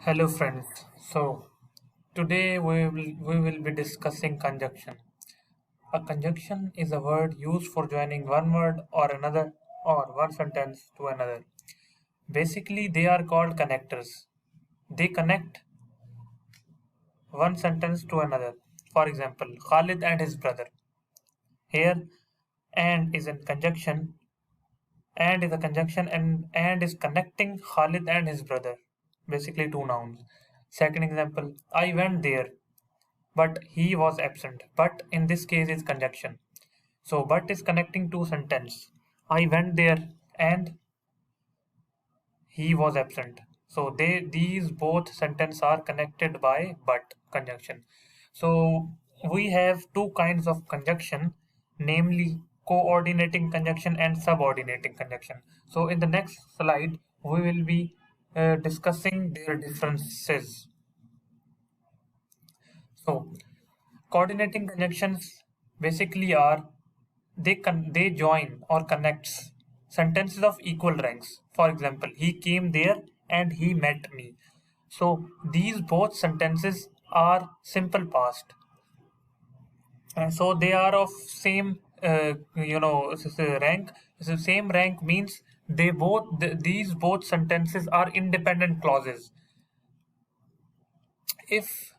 Hello friends. So today we will be discussing conjunction. A conjunction is a word used for joining one word or another or one sentence to another. Basically they are called connectors. They connect one sentence to another. For example, Khalid and his brother. Here and is in conjunction and is a conjunction and is connecting Khalid and his brother. Basically two nouns. Second example, I went there but he was absent. But in this case is conjunction. So but is connecting two sentence. I went there and he was absent. So these both sentence are connected by but conjunction. So we have two kinds of conjunction, namely coordinating conjunction and subordinating conjunction. So in the next slide we will be discussing their differences. So coordinating conjunctions basically are they join or connects sentences of equal ranks. For example, he came there and he met me. So these both sentences are simple past, and so they are of same rank. So same rank means these both sentences are independent clauses. If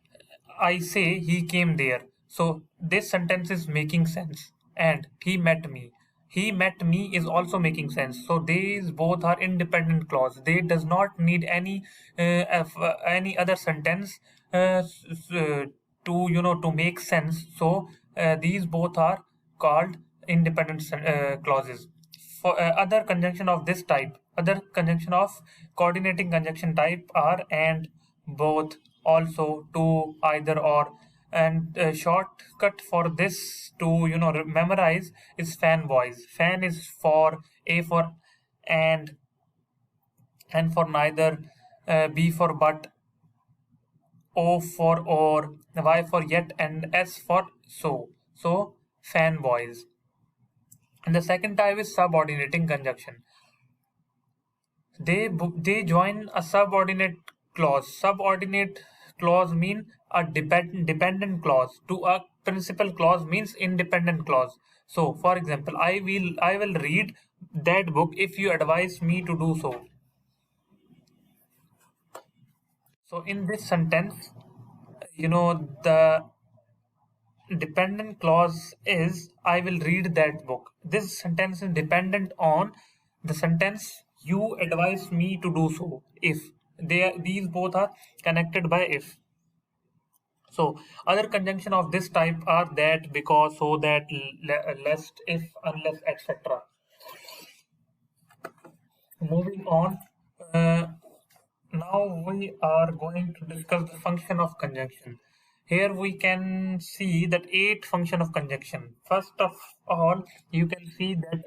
I say he came there, so this sentence is making sense. And he met me. He met me is also making sense. So these both are independent clause. They does not need any other sentence to to make sense. So these both are called independent clauses. For other conjunction of this type, other conjunction of coordinating conjunction type are and, both, also, to, either, or. And shortcut for this to memorize is fanboys. Fan is for A for and for neither, B for but, O for or, Y for yet, and S for so. So fanboys. And the second type is subordinating conjunction. They join a subordinate clause. Subordinate clause mean a dependent clause to a principal clause means independent clause. So for example, I will read that book if you advise me to do so. So in this sentence, the dependent clause is I will read that book. This sentence is dependent on the sentence you advise me to do so. If these both are connected by if. So other conjunction of this type are that, because, so, that, lest, if, unless, etc. Moving on, uh, now we are going to discuss the function of conjunction. Here we can see that 8 function of conjunction. First of all, you can see that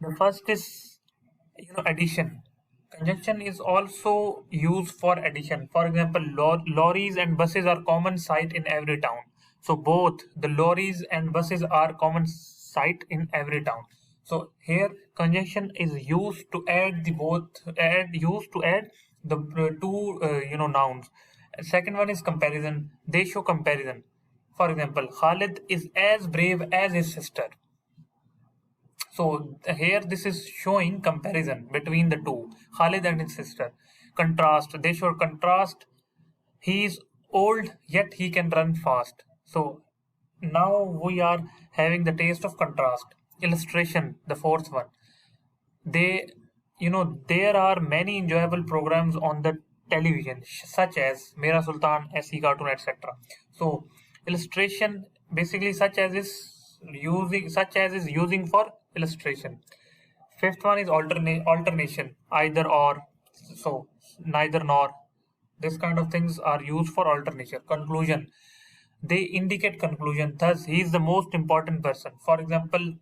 the first is addition. Conjunction is also used for addition. For example, lorries and buses are common sight in every town. So both the lorries and buses are common sight in every town. So here conjunction is used to add the both add used to add the two nouns. Second one is comparison. They show comparison. For example, Khalid is as brave as his sister. So here this is showing comparison between the two, Khalid and his sister. Contrast. They show contrast. He is old yet he can run fast. So now we are having the taste of contrast. Illustration, the fourth one. They, there are many enjoyable programs on the television, such as Mera Sultan, SE Cartoon, etc. So illustration basically such as is using for illustration. Fifth one is alternation, either or. So neither nor. This kind of things are used for alternation. Conclusion. They indicate conclusion. Thus, he is the most important person. For example,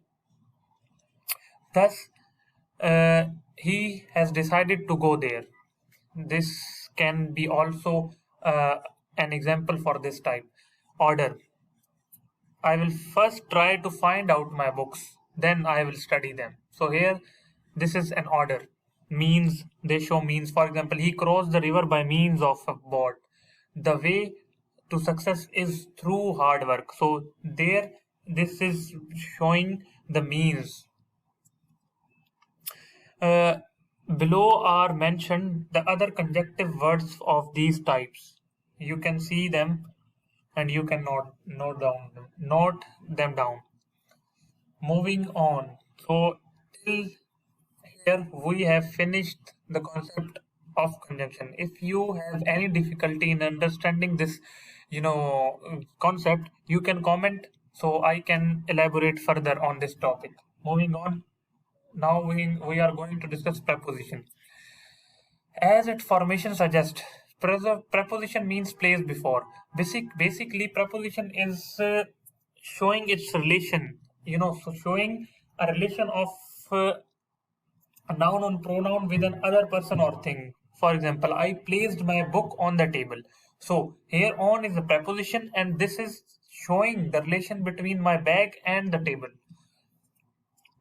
thus he has decided to go there. This can be also an example for this type. Order. I will first try to find out my books, then I will study them. So here, this is an order. means, they show means. For example, he crossed the river by means of a boat. The way to success is through hard work. So there, this is showing the means. Uh, Below are mentioned the other conjunctive words of these types. You can see them and you can note them down. Moving on. So till here we have finished the concept of conjunction. If you have any difficulty in understanding this, concept, you can comment so I can elaborate further on this topic. Moving on. Now we are going to discuss preposition. As its formation suggests, preposition means placed before. Basically, preposition is showing its relation. So showing a relation of a noun and pronoun with an other person or thing. For example, I placed my book on the table. So here on is a preposition, and this is showing the relation between my bag and the table.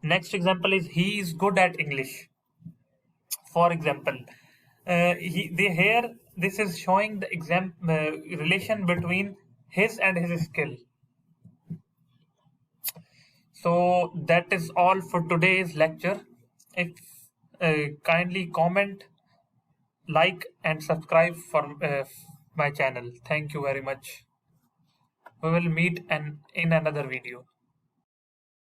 Next example is he is good at English. For example, here this is showing the relation between his and his skill. So that is all for today's lecture. If kindly comment, like, and subscribe for my channel. Thank you very much. We will meet in another video.